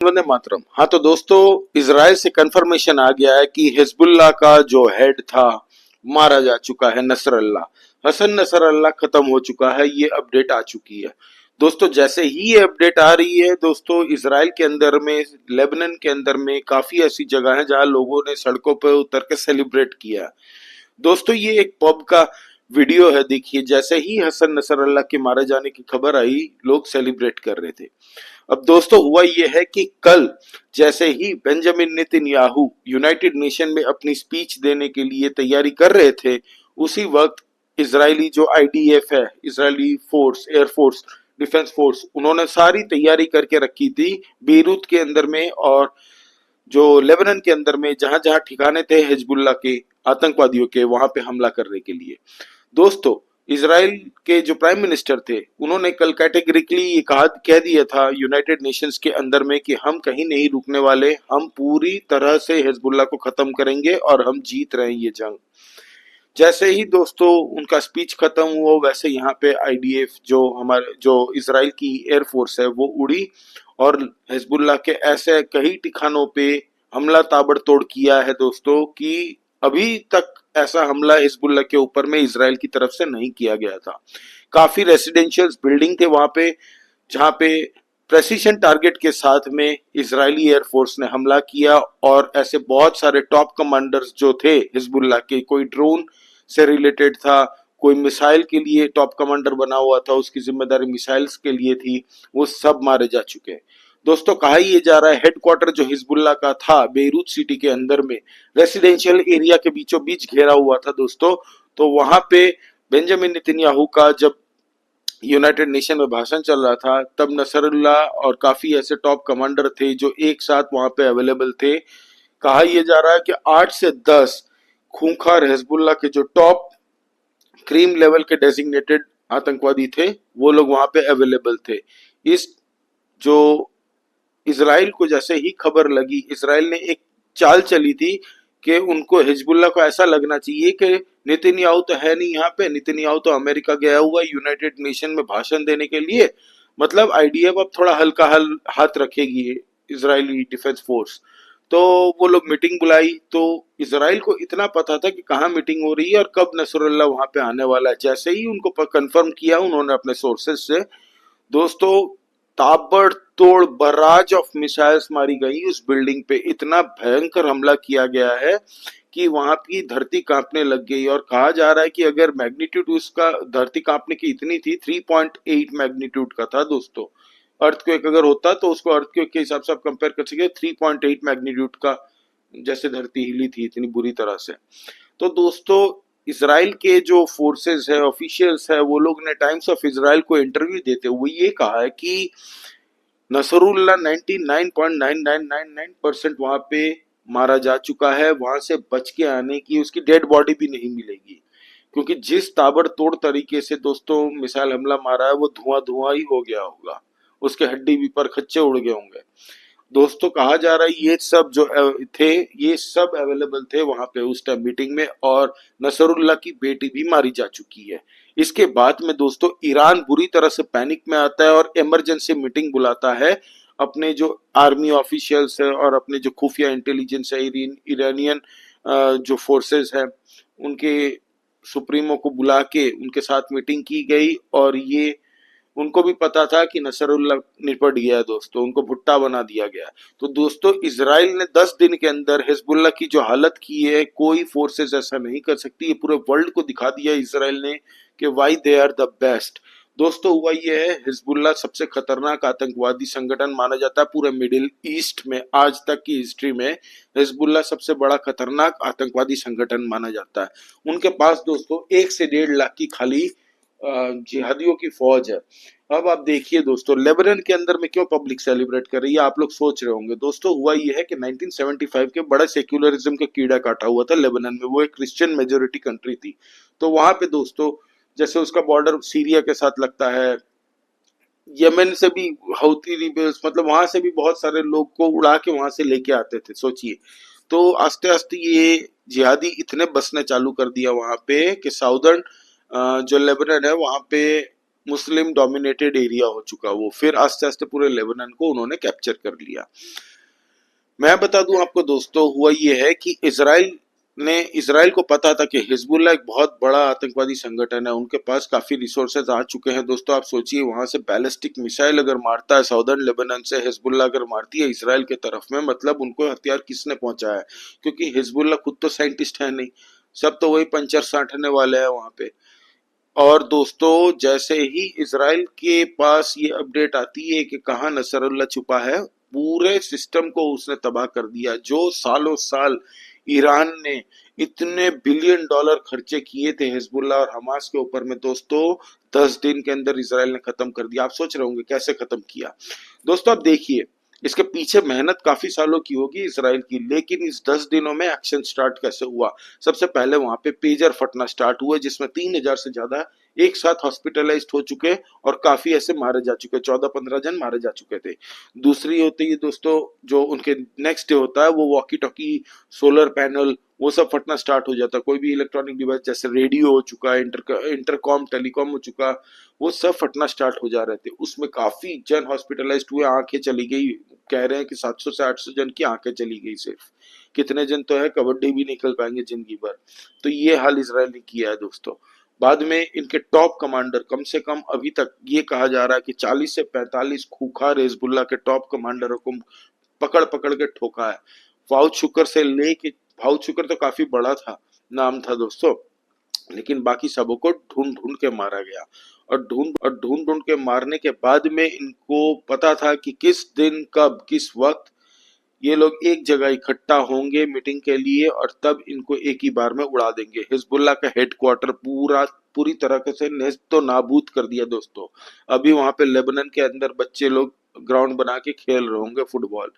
वंदे मातरम। हाँ तो दोस्तों, इजराइल से कंफर्मेशन आ गया है कि हिजबुल्लाह का जो हेड था मारा जा चुका है, नसरल्लाह हसन नसरल्लाह खत्म हो चुका है। ये अपडेट आ चुकी है दोस्तों। जैसे ही ये अपडेट आ रही है दोस्तों, इजराइल के अंदर में, लेबनान के अंदर में काफी ऐसी जगह है जहां लोगों ने सड़कों पर उतर के सेलिब्रेट किया है। दोस्तों ये एक पब का वीडियो है, देखिए। जैसे ही हसन नसरल्लाह के मारे जाने की खबर आई, लोग सेलिब्रेट कर रहे थे। अब दोस्तों हुआ ये है कि कल जैसे ही बेंजामिन नेतन्याहू यूनाइटेड नेशन में अपनी स्पीच देने के लिए तैयारी कर रहे थे, उसी वक्त इजरायली जो आईडीएफ है, Israeli force, air force, defence force, उन्होंने सारी तैयारी करके रखी थी बेरूत के अंदर में और जो लेबनान के अंदर में जहां जहां ठिकाने थे हिजबुल्लाह के आतंकवादियों के, वहां पे हमला करने के लिए। दोस्तों इजराइल के जो प्राइम मिनिस्टर थे, उन्होंने कल कैटेगरिकली ये कह दिया था यूनाइटेड नेशंस के अंदर में कि हम कहीं नहीं रुकने वाले, हम पूरी तरह से हिजबुल्लाह को खत्म करेंगे और हम जीत रहे हैं ये जंग। जैसे ही दोस्तों उनका स्पीच खत्म हुआ, वैसे यहाँ पे आईडीएफ, जो हमारे जो इजराइल की एयरफोर्स है, वो उड़ी और हिजबुल्लाह के ऐसे कई ठिकानों पे हमला ताबड़तोड़ किया है दोस्तों कि अभी तक ऐसा हमला हिजबुल्लाह के ऊपर में इजराइल की तरफ से नहीं किया गया था। काफी रेसिडेंशियल बिल्डिंग थे वहां पे, जहां पे प्रेसिशन टारगेट के साथ में इजरायली एयरफोर्स ने हमला किया और ऐसे बहुत सारे टॉप कमांडर्स जो थे हिजबुल्लाह के, कोई ड्रोन से रिलेटेड था, कोई मिसाइल के लिए टॉप कमांडर बना हुआ था, उसकी जिम्मेदारी मिसाइल्स के लिए थी, वो सब मारे जा चुके हैं। दोस्तों कहा यह जा रहा है हेडक्वार्टर जो हिजबुल्लाह का था बेरूत सिटी के अंदर में, रेसिडेंशियल एरिया के बीचों बीच घेरा हुआ था दोस्तों। तो वहां पे बेंजामिन नेतन्याहू का जब यूनाइटेड नेशन में भाषण चल रहा था, तब नसरुल्लाह और काफी ऐसे टॉप कमांडर थे जो एक साथ वहां पे अवेलेबल थे। कहा यह जा रहा है कि 8 से 10 खूंखार हिजबुल्लाह के जो टॉप क्रीम लेवल के डेजिग्नेटेड आतंकवादी थे, वो लोग वहां पे अवेलेबल थे। इस जो इजराइल को जैसे ही खबर लगी, इजराइल ने एक चाल चली थी कि उनको, हिजबुल्लाह को ऐसा लगना चाहिए कि नेतन्याहू तो है नहीं यहाँ पे, नेतन्याहू तो अमेरिका गया हुआ यूनाइटेड नेशन में भाषण देने के लिए, मतलब आईडीएफ अब थोड़ा हल्का हाथ रखेगी इजरायली डिफेंस फोर्स। तो वो लोग मीटिंग बुलाई, तो इजराइल को इतना पता था कि कहाँ मीटिंग हो रही है और कब नसरुल्लाह वहां पे आने वाला है। जैसे ही उनको कंफर्म किया उन्होंने अपने सोर्सेज से, दोस्तों ताबड़तोड़ बराज ऑफ मिसाइल्स मारी गई उस बिल्डिंग पे। इतना भयंकर हमला किया गया है कि वहां की धरती कांपने लग गई। और कहा जा रहा है कि अगर मैग्नीट्यूड उसका धरती कांपने की इतनी थी, 3.8 मैग्नीट्यूड का था दोस्तों। अर्थक्वेक अगर होता तो उसको अर्थक्वेक के हिसाब से आप कंपेयर कर सके, 3.8 मैग्नीट्यूड का जैसे धरती हिली थी इतनी बुरी तरह से। तो दोस्तों इसराइल के जो फोर्सेस है, ऑफिशियल्स है, वो लोग ने टाइम्स ऑफ इसराइल को इंटरव्यू देते हुए ये कहा है कि नसरुल्लाह 99.9999% वहां पे मारा जा चुका है। वहां से बच के आने की उसकी डेड बॉडी भी नहीं मिलेगी, क्योंकि जिस ताबड़तोड़ तरीके से दोस्तों मिसाइल हमला मारा है, वो धुआं धुआं ही हो गया होगा, उसके हड्डी भी पर खच्चे उड़ गए होंगे। दोस्तों कहा जा रहा है ये सब जो थे, ये सब अवेलेबल थे वहां पे उस टाइम मीटिंग में, और नसरुल्लाह की बेटी भी मारी जा चुकी है। इसके बाद में दोस्तों ईरान बुरी तरह से पैनिक में आता है और इमरजेंसी मीटिंग बुलाता है अपने जो आर्मी ऑफिशियल्स है और अपने जो खुफिया इंटेलिजेंस है, ईरानियन जो फोर्सेस है, उनके सुप्रीमो को बुला के उनके साथ मीटिंग की गई। और ये उनको भी पता था कि नसरुल्लाह निपट गया दोस्तों, उनको भुट्टा बना दिया गया। तो दोस्तों इजराइल ने 10 दिन के अंदर हिजबुल्लाह की जो हालत की है, कोई फोर्सेस ऐसा नहीं कर सकती। ये पूरे वर्ल्ड को दिखा दिया इजराइल ने कि why they are the best. दोस्तों हुआ ये है, हिजबुल्लाह सबसे खतरनाक आतंकवादी संगठन माना जाता है पूरे मिडिल ईस्ट में। आज तक की हिस्ट्री में हिजबुल्लाह सबसे बड़ा खतरनाक आतंकवादी संगठन माना जाता है। उनके पास दोस्तों 1 से 1.5 लाख की खाली जिहादियों की फौज है। अब आप देखिए दोस्तों, लेबनान के अंदर में क्यों पब्लिक सेलिब्रेट कर रही है, आप लोग सोच रहे होंगे। दोस्तों हुआ ये है कि 1975 के बड़ा सेक्युलरिज्म का कीड़ा काटा हुआ था लेबनान में, वो एक क्रिश्चियन मेजोरिटी कंट्री थी। तो वहां पे दोस्तों, जैसे उसका बॉर्डर सीरिया के साथ लगता है, यमन से भी हौती रिबेल्स, मतलब वहां से भी बहुत सारे लोग को उड़ा के वहां से लेके आते थे, सोचिए। तो आस्ते आस्ते ये जिहादी इतने बसने चालू कर दिया वहां पे कि साउदर्न जो लेबनान है वहां पे मुस्लिम डोमिनेटेड एरिया हो चुका वो, फिर आस्ते आस्ते पूरे लेबनान को उन्होंने कैप्चर कर लिया। मैं बता दूं आपको दोस्तों, हुआ ये है कि इसराइल को पता था कि हिजबुल्लाह एक बहुत बड़ा आतंकवादी संगठन है, उनके पास काफी रिसोर्सेज आ चुके हैं दोस्तों। आप सोचिए, वहां से बैलिस्टिक मिसाइल अगर मारता है साउदर्न लेबनान से हिजबुल्लाह, अगर मारती है इसराइल के तरफ में, मतलब उनको हथियार किसने पहुंचाया है? क्योंकि हिजबुल्लाह खुद तो साइंटिस्ट है नहीं, सब तो वही पंचर साँटने वाले हैं वहां पे। और दोस्तों, जैसे ही इसराइल के पास ये अपडेट आती है कि कहाँ नसरुल्लाह छुपा है, पूरे सिस्टम को उसने तबाह कर दिया। जो सालों साल ईरान ने इतने बिलियन डॉलर खर्चे किए थे हिजबुल्लाह और हमास के ऊपर में दोस्तों, 10 दिन के अंदर इसराइल ने खत्म कर दिया। आप सोच रहे होंगे कैसे खत्म किया? दोस्तों आप देखिए, इसके पीछे मेहनत काफी सालों की होगी इसराइल की, लेकिन इस 10 दिनों में एक्शन स्टार्ट कैसे हुआ? सबसे पहले वहां पे पेजर फटना स्टार्ट हुए, जिसमें 3,000 से ज्यादा एक साथ हॉस्पिटलाइज्ड हो चुके और काफी ऐसे मारे जा चुके, 14-15 जन मारे जा चुके थे। दूसरी होती है दोस्तों, जो उनके नेक्स्ट डे होता है, वो वॉकी टॉकी, सोलर पैनल, वो सब फटना स्टार्ट हो जाता। कोई भी इलेक्ट्रॉनिक डिवाइस जैसे रेडियो हो चुका, इंटरकॉम टेलीकॉम हो चुका, वो सब फटना स्टार्ट हो जा रहे थे। उसमें काफी जन हॉस्पिटलाइज्ड हुए, आंखें चली गई। कह रहे हैं कि 700 से 800 जन की आंखें चली गई सिर्फ। कितने जन तो है कबड्डी भी निकल पाएंगे जिंदगी भर। तो ये हाल इसराइल ने किया है दोस्तों। बाद में इनके टॉप कमांडर, कम से कम अभी तक ये कहा जा रहा है कि 40 से 45 खूंखार हिजबुल्लाह के टॉप कमांडरों को पकड़ पकड़ के ठोका है। फाउद शुक्र से लेके, फाउद शुक्र तो काफी बड़ा था, नाम था दोस्तों, लेकिन बाकी सबों को ढूंढ ढूंढ के मारा गया। और ढूंढ ढूंढ के मारने के बाद में इनको पता था कि किस दिन, कब, किस वक्त ये लोग एक जगह इकट्ठा होंगे मीटिंग के लिए, और तब इनको एक ही बार में उड़ा देंगे। हिजबुल्लाह का हेडक्वार्टर पूरी तरह से नेस्तो नाबूद कर दिया दोस्तों। अभी वहां पे लेबनान के अंदर बच्चे लोग ग्राउंड बना के खेल रहे होंगे फुटबॉल।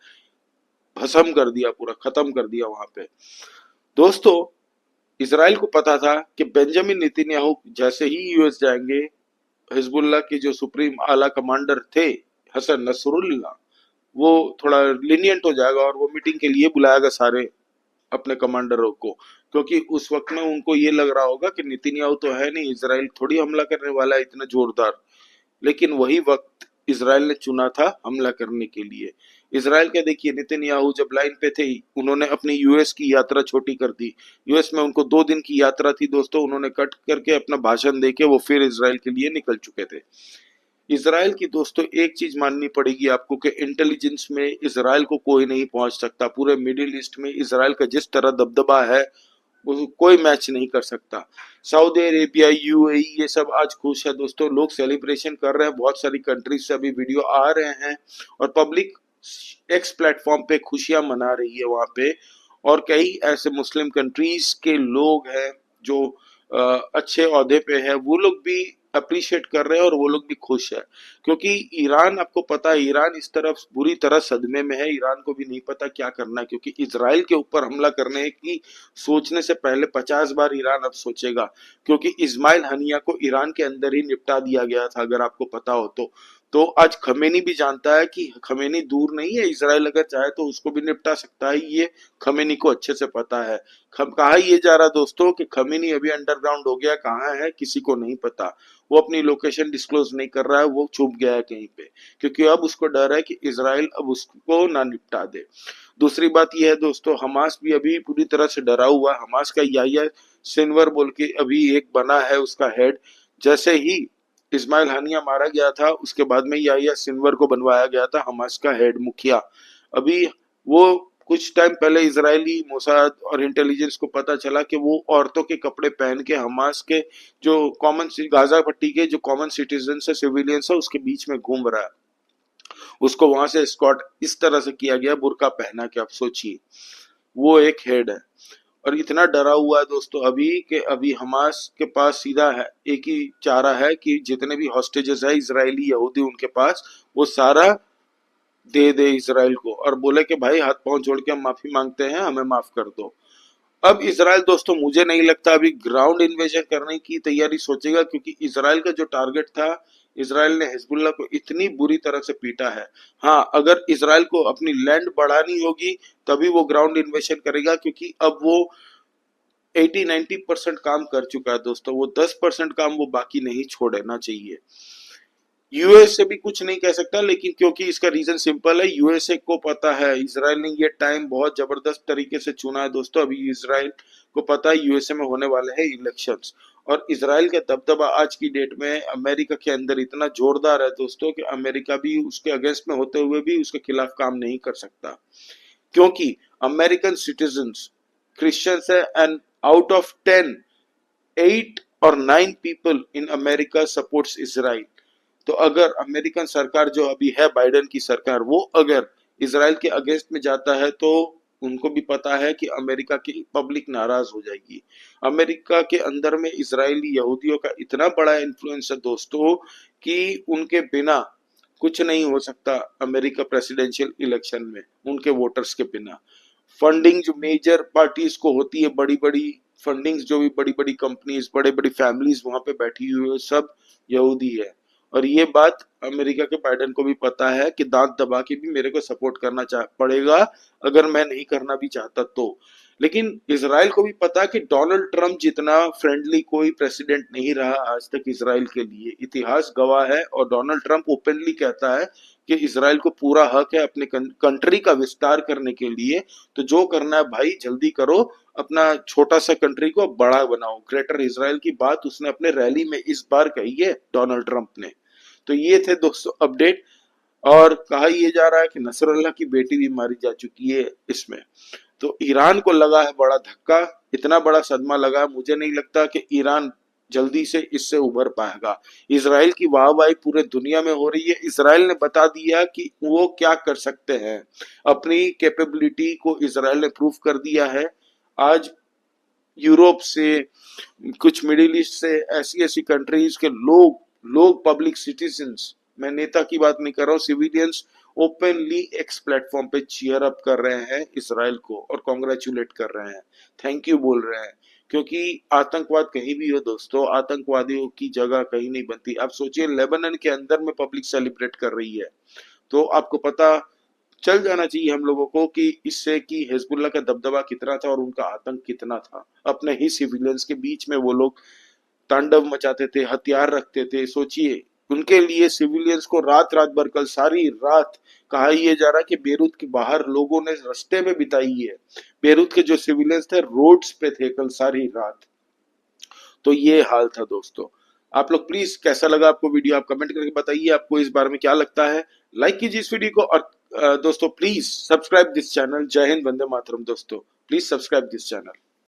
भस्म कर दिया, पूरा खत्म कर दिया वहां पे दोस्तों। इसराइल को पता था कि बेंजामिन नेतन्याहू जैसे ही यूएस जाएंगे, हिजबुल्लाह के जो सुप्रीम आला कमांडर थे हसन नसरुल्लाह, वो थोड़ा लिनियंट हो जाएगा और वो मीटिंग के लिए बुलाएगा सारे अपने कमांडरों को। क्योंकि उस वक्त में उनको ये लग रहा होगा कि नेतन्याहू तो है नहीं, इसराइल थोड़ी हमला करने वाला है इतना जोरदार। लेकिन वही वक्त इसराइल ने चुना था हमला करने के लिए। इसराइल के देखिए, नेतन्याहू जब लाइन पे थे, उन्होंने अपनी यूएस की यात्रा छोटी कर दी। यूएस में उनको 2 दिन की यात्रा थी दोस्तों, उन्होंने कट करके अपना भाषण देके वो फिर इसराइल के लिए निकल चुके थे। इसराइल की दोस्तों एक चीज माननी पड़ेगी आपको कि इंटेलिजेंस में इसराइल को कोई नहीं पहुंच सकता। पूरे मिडिल ईस्ट में इसराइल का जिस तरह दबदबा है, वो कोई मैच नहीं कर सकता। सऊदी अरेबिया, यूएई, ये सब आज खुश है दोस्तों, लोग सेलिब्रेशन कर रहे हैं। बहुत सारी कंट्रीज से अभी वीडियो आ रहे हैं और पब्लिक एक्स प्लेटफॉर्म पे खुशियां मना रही है वहां पे। और कई ऐसे मुस्लिम कंट्रीज के लोग हैं जो अच्छे ओहदे पे है, वो लोग भी अप्रिशिएट कर रहे हैं और वो लोग भी खुश है। क्योंकि ईरान, आपको पता है, ईरान इस तरफ बुरी तरह सदमे में है। ईरान को भी नहीं पता क्या करना है, क्योंकि इसराइल के ऊपर हमला करने की सोचने से पहले 50 बार ईरान अब सोचेगा। क्योंकि इस्माइल हनिया को ईरान के अंदर ही निपटा दिया गया था, अगर आपको पता हो तो आज खमेनी भी जानता है कि खमेनी दूर नहीं है, इसराइल अगर चाहे तो उसको भी निपटा सकता है। ये खमेनी को अच्छे से पता है। कहा ये जा रहा दोस्तों कि खमेनी अभी अंडरग्राउंड हो गया, कहाँ है किसी को नहीं पता। वो अपनी लोकेशन डिस्क्लोज नहीं कर रहा है, वो छुप गया है कहीं पे, क्योंकि अब उसको डर है कि इसराइल अब उसको ना निपटा दे। दूसरी बात यह है दोस्तों, हमास भी अभी पूरी तरह से डरा हुआ है। हमास का याह्या सिनवर बोल के अभी एक बना है उसका हेड। जैसे ही इस्माइल हानिया मारा गया था, उसके बाद में याह्या सिनवर को बनवाया गया था हमास का हेड, मुखिया। अभी वो कुछ टाइम पहले इजरायली मोसाद और इंटेलिजेंस को पता चला कि वो औरतों के कपड़े पहन के हमास के जो कॉमन गाजा पट्टी के जो कॉमन सिटीजन है, सिविलियंस है, उसके बीच में घूम रहा है। उसको वहां से स्कॉट इस तरह से किया गया, बुर्का पहना के। आप सोचिए, वो एक हेड है और इतना डरा हुआ है दोस्तों अभी कि अभी हमास के पास सीधा है एक ही चारा है कि जितने भी हॉस्टेजेस है इजरायली यहूदी उनके पास, वो सारा दे दे इसराइल को और बोले कि भाई हाथ पांव जोड़ के हम माफी मांगते हैं, हमें माफ कर दो। अब इसराइल दोस्तों मुझे नहीं लगता अभी ग्राउंड इन्वेजन करने की तैयारी सोचेगा, क्योंकि इसराइल का जो टारगेट था, इसराइल ने हिजबुल्लाह को इतनी बुरी तरह से पीटा है। हाँ, अगर इसराइल को अपनी लैंड बढ़ानी होगी तभी वो ग्राउंड इन्वेजन करेगा, क्योंकि अब वो 80-90% काम कर चुका है दोस्तों। वो 10% काम वो बाकी नहीं छोड़ना चाहिए। यूएसए भी कुछ नहीं कह सकता, लेकिन क्योंकि इसका रीजन सिंपल है, यूएसए को पता है इसराइल ने ये टाइम बहुत जबरदस्त तरीके से चुना है दोस्तों। अभी इसराइल को पता है यूएसए में होने वाले हैं इलेक्शंस, और इसराइल का दबदबा आज की डेट में अमेरिका के अंदर इतना जोरदार है दोस्तों कि अमेरिका भी उसके अगेंस्ट में होते हुए भी उसके खिलाफ काम नहीं कर सकता, क्योंकि अमेरिकन सिटीजन्स क्रिश्चियंस है, एंड आउट ऑफ 10 8 और 9 people in America supports Israel. तो अगर अमेरिकन सरकार जो अभी है बाइडेन की सरकार, वो अगर इसराइल के अगेंस्ट में जाता है तो उनको भी पता है कि अमेरिका की पब्लिक नाराज हो जाएगी। अमेरिका के अंदर में इजरायली यहूदियों का इतना बड़ा इन्फ्लुएंस है दोस्तों कि उनके बिना कुछ नहीं हो सकता अमेरिका प्रेसिडेंशियल इलेक्शन में, उनके वोटर्स के बिना। फंडिंग जो मेजर पार्टीज को होती है, बड़ी बड़ी फंडिंग्स, जो भी बड़ी बड़ी कंपनीज, बड़े बड़ी फैमिलीज वहां पे बैठी हुई है, सब यहूदी है। और ये बात अमेरिका के बाइडेन को भी पता है कि दांत दबा के भी मेरे को सपोर्ट करना पड़ेगा अगर मैं नहीं करना भी चाहता तो। लेकिन इसराइल को भी पता है कि डोनाल्ड ट्रंप जितना फ्रेंडली कोई प्रेसिडेंट नहीं रहा आज तक इसराइल के लिए, इतिहास गवाह है। और डोनाल्ड ट्रंप ओपनली कहता है कि इसराइल को पूरा हक है अपने कंट्री का विस्तार करने के लिए, तो जो करना है भाई जल्दी करो, अपना छोटा सा कंट्री को बड़ा बनाओ। ग्रेटर इसराइल की बात उसने अपने रैली में इस बार कही है डोनाल्ड ट्रंप ने। तो ये थे दोस्तों अपडेट। और कहा यह जा रहा है कि नसरल्ला की बेटी भी मारी जा चुकी है इसमें। तो ईरान को लगा है बड़ा धक्का, इतना बड़ा सदमा लगा है, मुझे नहीं लगता कि ईरान जल्दी से इससे उभर पाएगा। इसराइल की वाहवाही पूरे दुनिया में हो रही है। इसराइल ने बता दिया कि वो क्या कर सकते हैं, अपनी कैपेबिलिटी को इसराइल ने प्रूव कर दिया है। आज यूरोप से, कुछ मिडिल ईस्ट से, ऐसी ऐसी कंट्रीज के लोग पब्लिक सिटीजन्स, मैं नेता की बात नहीं कर रहा हूँ, सिविलियंस ओपनली एक्स प्लेटफॉर्म पे चीयर अप कर रहे हैं इसराइल को और कॉन्ग्रेचुलेट कर रहे हैं, थैंक यू बोल रहे हैं। क्योंकि आतंकवाद कहीं भी हो दोस्तों, आतंकवादियों की जगह कहीं नहीं बनती। आप सोचिए लेबनान के अंदर में पब्लिक सेलिब्रेट कर रही है, तो आपको पता चल जाना चाहिए हम लोगों को कि इससे कि हिजबुल्लाह का दबदबा कितना था और उनका आतंक कितना था। अपने ही सिविलियंस के बीच में वो लोग तांडव मचाते थे, हथियार रखते थे। सोचिए उनके लिए सिविलियंस को रात रात भर, कल सारी रात कहा यह जा रहा कि बेरूत के बाहर लोगों ने रास्ते में बिताई है। बेरूत के जो सिविलियंस थे रोड्स पे थे कल सारी रात। तो ये हाल था दोस्तों। आप लोग प्लीज, कैसा लगा आपको वीडियो, आप कमेंट करके बताइए आपको इस बारे में क्या लगता है। लाइक कीजिए इस वीडियो को, और दोस्तों प्लीज सब्सक्राइब दिस चैनल। जय हिंद, वंदे मातरम दोस्तों, प्लीज सब्सक्राइब दिस चैनल।